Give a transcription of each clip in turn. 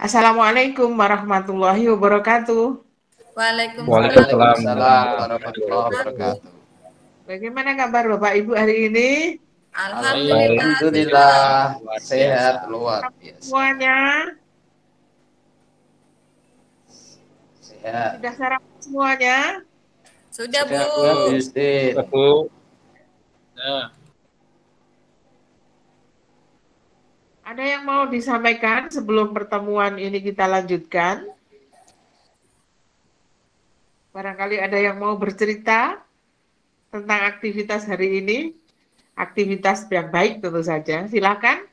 Assalamualaikum warahmatullahi wabarakatuh. Waalaikumsalam Waalaikumsalam warahmatullahi warahmatullahi wabarakatuh. wabarakatuh. Bagaimana kabar Bapak Ibu hari ini? Alhamdulillah Alhamdulillah sehat luar sehat biasa. luar biasa. Semuanya Sehat. sudah sarapan semuanya? Sudah Bu. Sudah Bu Yustin. Bu. Nah, Ada yang mau disampaikan sebelum pertemuan ini kita lanjutkan? Barangkali ada yang mau bercerita tentang aktivitas hari ini? Aktivitas yang baik tentu saja. Silakan.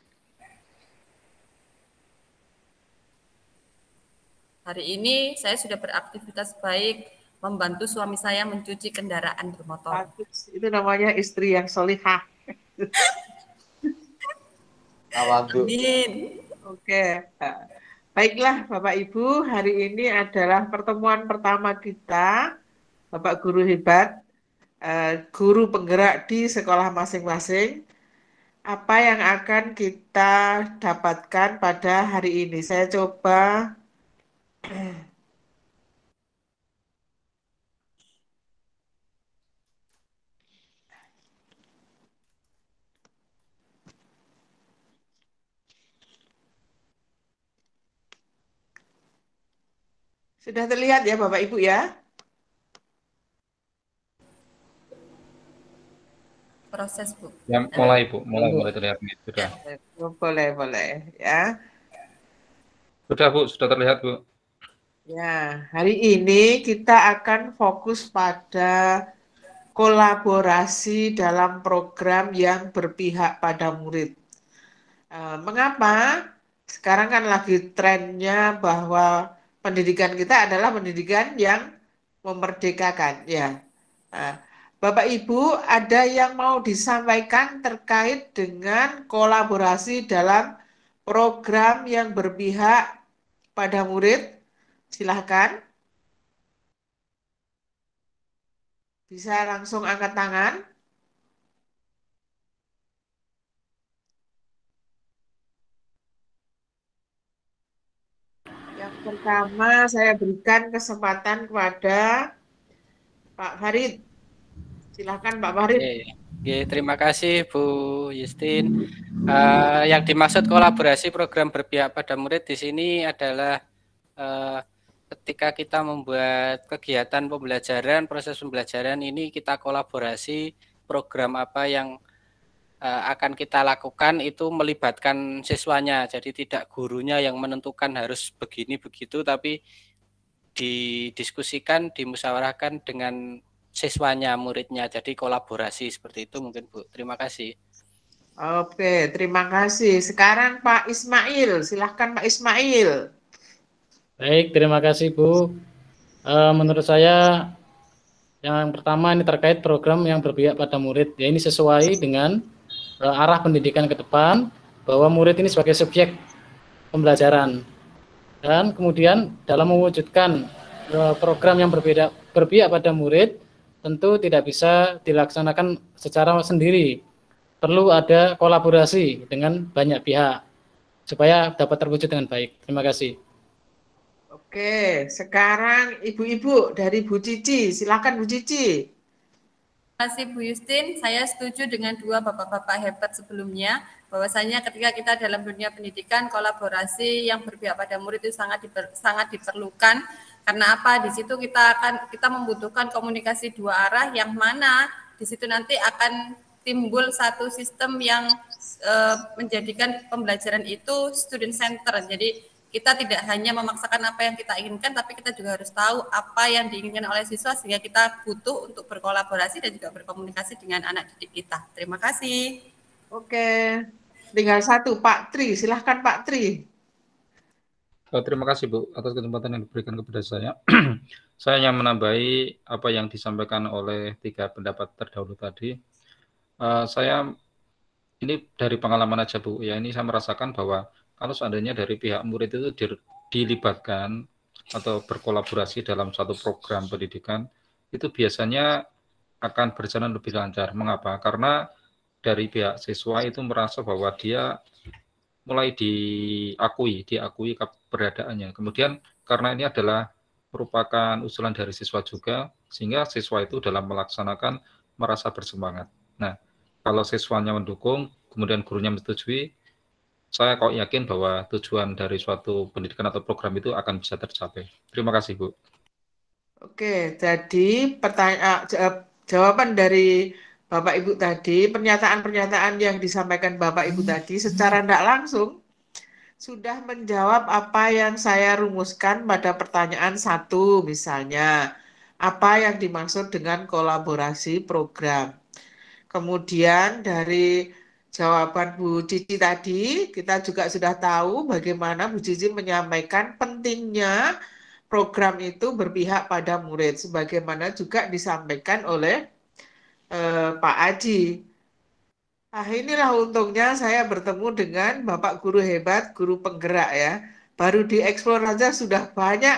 Hari ini saya sudah beraktivitas baik membantu suami saya mencuci kendaraan bermotor. Itu namanya istri yang solihah. Amin. Oke. Baiklah Bapak Ibu, hari ini adalah pertemuan pertama kita, Bapak Guru hebat, guru penggerak di sekolah masing-masing. Apa yang akan kita dapatkan pada hari ini? Saya coba sudah terlihat ya Bapak Ibu ya? Proses Bu. ya mulai Bu, mulai terlihat nih, sudah. Boleh ya. Sudah Bu, sudah terlihat Bu. Ya, hari ini kita akan fokus pada kolaborasi dalam program yang berpihak pada murid. Mengapa? Sekarang kan lagi trennya bahwa pendidikan kita adalah pendidikan yang memerdekakan, ya. Bapak Ibu, ada yang mau disampaikan terkait dengan kolaborasi dalam program yang berpihak pada murid? Silahkan. Bisa langsung angkat tangan. Yang pertama saya berikan kesempatan kepada Pak Farid. Silahkan Pak Farid. Oke, terima kasih Bu Yustin. Yang dimaksud kolaborasi program berpihak pada murid di sini adalah ketika kita membuat kegiatan pembelajaran, proses pembelajaran ini kita kolaborasi program apa yang akan kita lakukan itu melibatkan siswanya. Jadi tidak gurunya yang menentukan harus begini begitu, tapi didiskusikan, dimusyawarahkan dengan siswanya, muridnya. Jadi kolaborasi seperti itu mungkin Bu. Terima kasih. Oke, terima kasih. Sekarang Pak Ismail, silahkan Pak Ismail. Baik, terima kasih Bu. Menurut saya yang pertama ini terkait program yang berpihak pada murid. Ya, ini sesuai dengan arah pendidikan ke depan, bahwa murid ini sebagai subjek pembelajaran. Dan kemudian dalam mewujudkan program yang berpihak pada murid, tentu tidak bisa dilaksanakan secara sendiri. Perlu ada kolaborasi dengan banyak pihak supaya dapat terwujud dengan baik. Terima kasih. Oke, sekarang ibu-ibu dari Bu Cici, silakan Bu Cici. Terima kasih Bu Yustin, saya setuju dengan dua bapak-bapak hebat sebelumnya, bahwasanya ketika kita dalam dunia pendidikan, kolaborasi yang berpihak pada murid itu sangat diperlukan. Karena apa? Di situ kita membutuhkan komunikasi dua arah, yang mana di situ nanti akan timbul satu sistem yang menjadikan pembelajaran itu student center. Jadi kita tidak hanya memaksakan apa yang kita inginkan, tapi kita juga harus tahu apa yang diinginkan oleh siswa, sehingga kita butuh untuk berkolaborasi dan juga berkomunikasi dengan anak didik kita. Terima kasih. Oke, tinggal satu, Pak Tri. Silahkan Pak Tri. Terima kasih Bu atas kesempatan yang diberikan kepada saya. Saya hanya menambahi apa yang disampaikan oleh tiga pendapat terdahulu tadi. Saya ini dari pengalaman aja Bu, ya ini saya merasakan bahwa kalau seandainya dari pihak murid itu dilibatkan atau berkolaborasi dalam satu program pendidikan, itu biasanya akan berjalan lebih lancar. Mengapa? Karena dari pihak siswa itu merasa bahwa dia mulai diakui keberadaannya. Kemudian karena ini adalah merupakan usulan dari siswa juga, sehingga siswa itu dalam melaksanakan merasa bersemangat. Nah, kalau siswanya mendukung, kemudian gurunya menyetujui, saya kok yakin bahwa tujuan dari suatu pendidikan atau program itu akan bisa tercapai. Terima kasih, Bu. Oke, jadi jawaban dari Bapak Ibu tadi, pernyataan-pernyataan yang disampaikan Bapak Ibu tadi secara tidak langsung sudah menjawab apa yang saya rumuskan pada pertanyaan 1 misalnya. Apa yang dimaksud dengan kolaborasi program. Kemudian dari jawaban Bu Cici tadi, kita juga sudah tahu bagaimana Bu Cici menyampaikan pentingnya program itu berpihak pada murid, sebagaimana juga disampaikan oleh Pak Aji. Nah, inilah untungnya saya bertemu dengan Bapak Guru hebat, guru penggerak ya. Baru dieksplor saja sudah banyak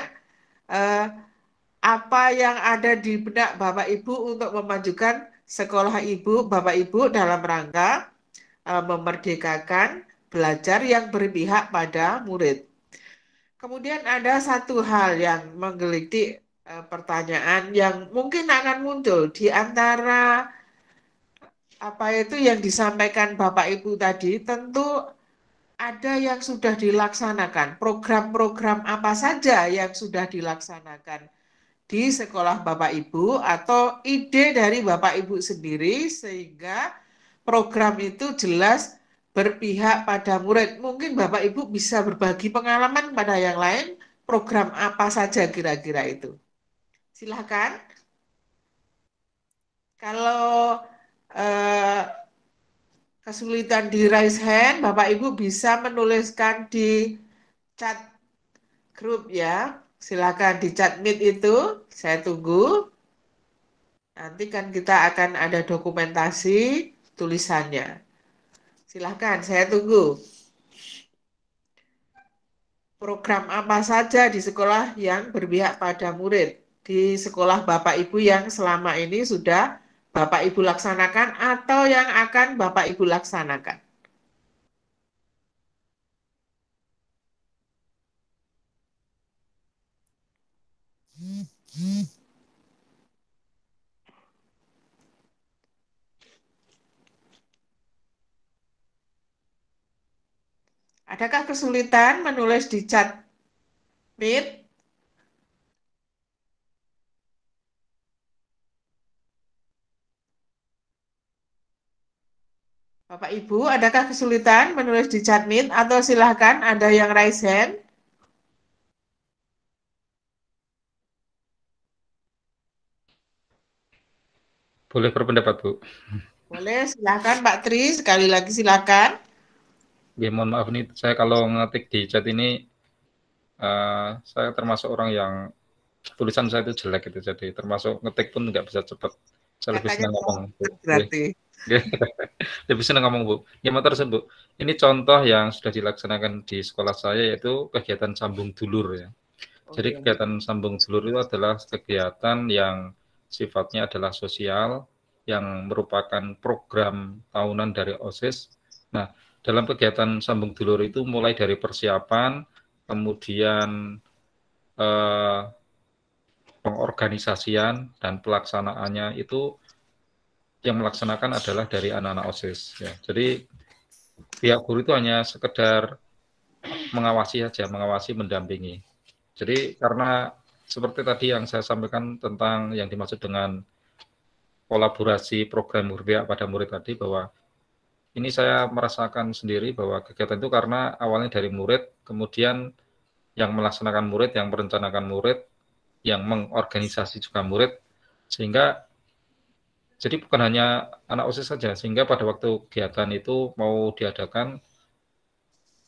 apa yang ada di benak Bapak Ibu untuk memajukan sekolah Ibu, Bapak Ibu dalam rangka memerdekakan belajar yang berpihak pada murid. Kemudian ada satu hal yang menggelitik pertanyaan yang mungkin akan muncul di antara apa itu yang disampaikan Bapak Ibu tadi, tentu ada yang sudah dilaksanakan. Program-program apa saja yang sudah dilaksanakan di sekolah Bapak Ibu atau ide dari Bapak Ibu sendiri sehingga program itu jelas berpihak pada murid. Mungkin Bapak Ibu bisa berbagi pengalaman pada yang lain, program apa saja kira-kira itu. Silakan. Kalau kesulitan di raise hand, Bapak Ibu bisa menuliskan di chat grup ya. Silakan di chat meet itu, saya tunggu. Nanti kan kita akan ada dokumentasi tulisannya. Silakan, saya tunggu. Program apa saja di sekolah yang berpihak pada murid? Di sekolah Bapak Ibu yang selama ini sudah Bapak Ibu laksanakan atau yang akan Bapak Ibu laksanakan? Adakah kesulitan menulis di chat meet? Bapak Ibu, adakah kesulitan menulis di chat meet atau silahkan ada yang raise hand? Boleh berpendapat, Bu? Boleh, silahkan Pak Tri, sekali lagi silahkan. Ya, mohon maaf nih, saya kalau ngetik di chat ini, saya termasuk orang yang tulisan saya itu jelek gitu, jadi termasuk ngetik pun nggak bisa cepat. Saya lebih senang ngomong, Bu. Berarti. Lebih senang ngomong, Bu. Ya, terus, Bu. Ini contoh yang sudah dilaksanakan di sekolah saya, yaitu kegiatan sambung dulur ya. Jadi kegiatan sambung dulur itu adalah kegiatan yang sifatnya adalah sosial, yang merupakan program tahunan dari OSIS. Nah, dalam kegiatan sambung dulur itu mulai dari persiapan, kemudian pengorganisasian dan pelaksanaannya itu yang melaksanakan adalah dari anak-anak OSIS. Ya. Jadi pihak guru itu hanya sekedar mengawasi saja, mengawasi, mendampingi. Jadi karena seperti tadi yang saya sampaikan tentang yang dimaksud dengan kolaborasi program berpihak pada murid tadi, bahwa ini saya merasakan sendiri bahwa kegiatan itu karena awalnya dari murid, kemudian yang melaksanakan murid, yang merencanakan murid, yang mengorganisasi juga murid, sehingga jadi bukan hanya anak OSIS saja, sehingga pada waktu kegiatan itu mau diadakan,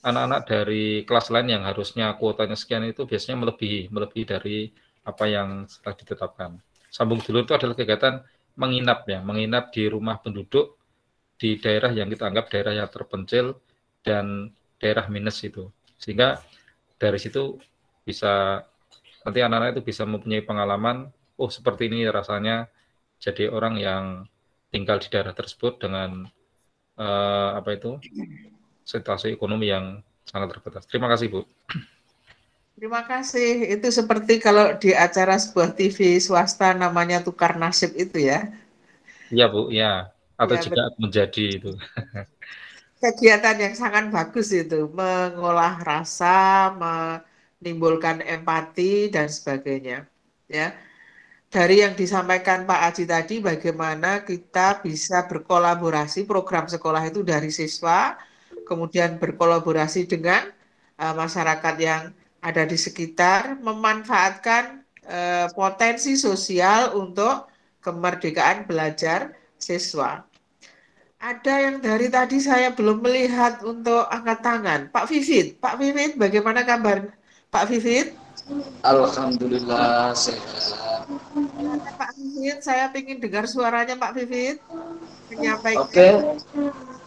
anak-anak dari kelas lain yang harusnya kuotanya sekian itu biasanya melebihi dari apa yang telah ditetapkan. Sambung dulur itu adalah kegiatan menginap ya, menginap di rumah penduduk di daerah yang kita anggap daerah yang terpencil dan daerah minus itu. Sehingga dari situ bisa nanti anak-anak itu bisa mempunyai pengalaman, oh seperti ini rasanya jadi orang yang tinggal di daerah tersebut dengan situasi ekonomi yang sangat terbatas. Terima kasih, Bu. Terima kasih. Itu seperti kalau di acara sebuah TV swasta namanya Tukar Nasib itu ya. Iya, Bu, ya. Atau Ya, juga menjadi itu. kegiatan yang sangat bagus itu, mengolah rasa, menimbulkan empati dan sebagainya. Ya. Dari yang disampaikan Pak Aji tadi, bagaimana kita bisa berkolaborasi program sekolah itu dari siswa, kemudian berkolaborasi dengan masyarakat yang ada di sekitar, memanfaatkan potensi sosial untuk kemerdekaan belajar siswa. Ada yang dari tadi saya belum melihat untuk angkat tangan. Pak Vivit, bagaimana kabar Pak Vivit? Alhamdulillah sehat. Pak Vivit, saya ingin dengar suaranya Pak Vivit menyampaikan. Oke.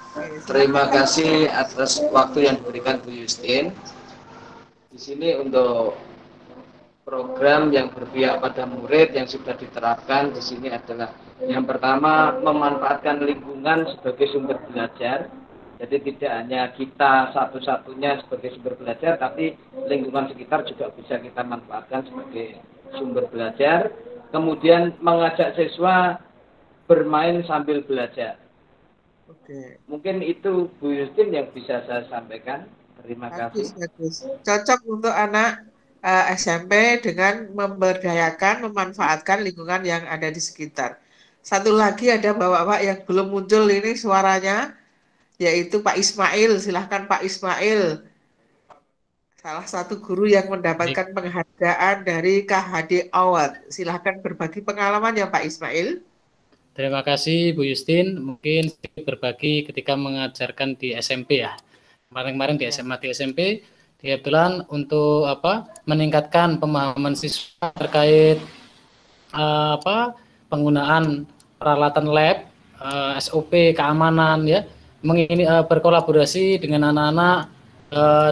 Oke, Terima kasih atas waktu yang diberikan Bu Justin. Di sini untuk program yang berpihak pada murid yang sudah diterapkan di sini adalah yang pertama memanfaatkan lingkungan sebagai sumber belajar. Jadi tidak hanya kita satu-satunya sebagai sumber belajar, tapi lingkungan sekitar juga bisa kita manfaatkan sebagai sumber belajar. Kemudian mengajak siswa bermain sambil belajar. Oke. Mungkin itu Bu Justin yang bisa saya sampaikan. Terima kasih. Bagus. Cocok untuk anak SMP dengan memberdayakan, memanfaatkan lingkungan yang ada di sekitar. Satu lagi ada bapak-bapak yang belum muncul ini suaranya, yaitu Pak Ismail. Silahkan Pak Ismail. Salah satu guru yang mendapatkan penghargaan dari KHD Award. Silahkan berbagi pengalaman ya Pak Ismail. Terima kasih Bu Justin. Mungkin sedikit berbagi ketika mengajarkan di SMP ya. Kemarin-kemarin di SMA, di SMP, kebetulan untuk meningkatkan pemahaman siswa terkait penggunaan peralatan lab, SOP keamanan ya, berkolaborasi dengan anak-anak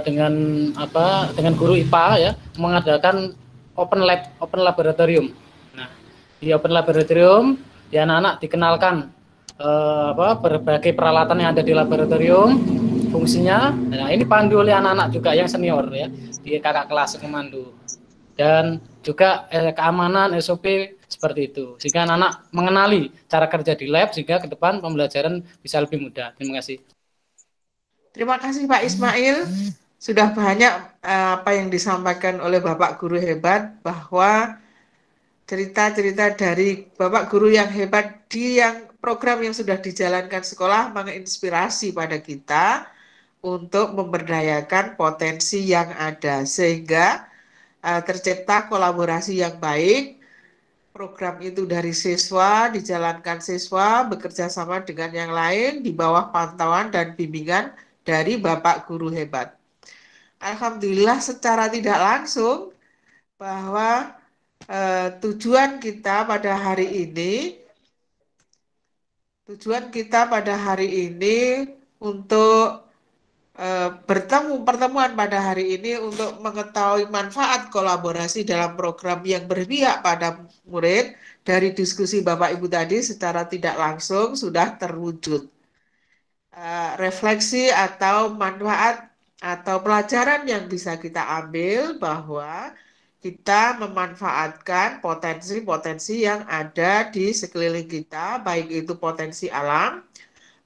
dengan guru IPA ya, mengadakan open laboratorium. Nah, di open laboratorium di anak-anak dikenalkan berbagai peralatan yang ada di laboratorium, fungsinya. Nah, ini dipandu oleh anak-anak juga yang senior ya, di kakak kelas pemandu. Dan juga keamanan SOP seperti itu. Sehingga anak-anak mengenali cara kerja di lab sehingga ke depan pembelajaran bisa lebih mudah. Terima kasih. Terima kasih Pak Ismail. Sudah banyak apa yang disampaikan oleh Bapak Guru hebat, bahwa cerita-cerita dari Bapak Guru yang hebat di yang program yang sudah dijalankan sekolah menginspirasi pada kita untuk memberdayakan potensi yang ada, sehingga tercipta kolaborasi yang baik. Program itu dari siswa, dijalankan siswa, bekerja sama dengan yang lain di bawah pantauan dan bimbingan dari Bapak Guru hebat. Alhamdulillah secara tidak langsung bahwa tujuan kita pada hari ini untuk pertemuan pada hari ini untuk mengetahui manfaat kolaborasi dalam program yang berpihak pada murid. Dari diskusi Bapak Ibu tadi secara tidak langsung sudah terwujud refleksi atau manfaat atau pelajaran yang bisa kita ambil, bahwa kita memanfaatkan potensi-potensi yang ada di sekeliling kita, baik itu potensi alam,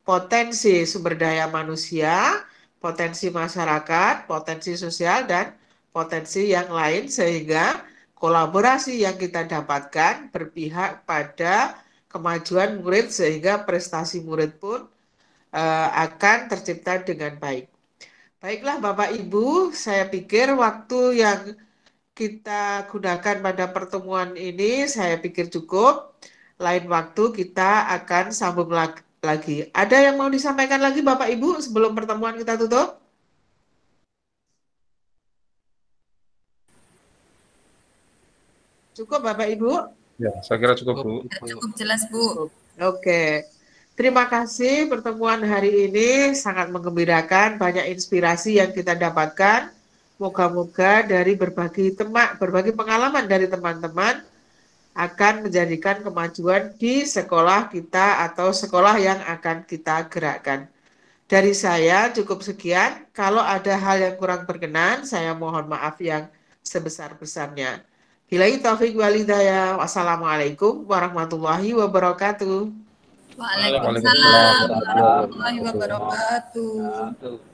potensi sumber daya manusia, potensi masyarakat, potensi sosial, dan potensi yang lain, sehingga kolaborasi yang kita dapatkan berpihak pada kemajuan murid, sehingga prestasi murid pun akan tercipta dengan baik. Baiklah Bapak Ibu, saya pikir waktu yang kita gunakan pada pertemuan ini saya pikir cukup. Lain waktu kita akan sambung lagi. Ada yang mau disampaikan lagi Bapak Ibu sebelum pertemuan kita tutup? Cukup Bapak Ibu? Ya, saya kira cukup Bu. Cukup jelas Bu. Oke. Terima kasih, pertemuan hari ini sangat menggembirakan, banyak inspirasi yang kita dapatkan. Moga-moga dari berbagi pengalaman dari teman-teman akan menjadikan kemajuan di sekolah kita atau sekolah yang akan kita gerakkan. Dari saya cukup sekian. Kalau ada hal yang kurang berkenan, saya mohon maaf yang sebesar-besarnya. Billahi taufik walhidayah. Wassalamualaikum warahmatullahi wabarakatuh. Waalaikumsalam warahmatullahi wabarakatuh.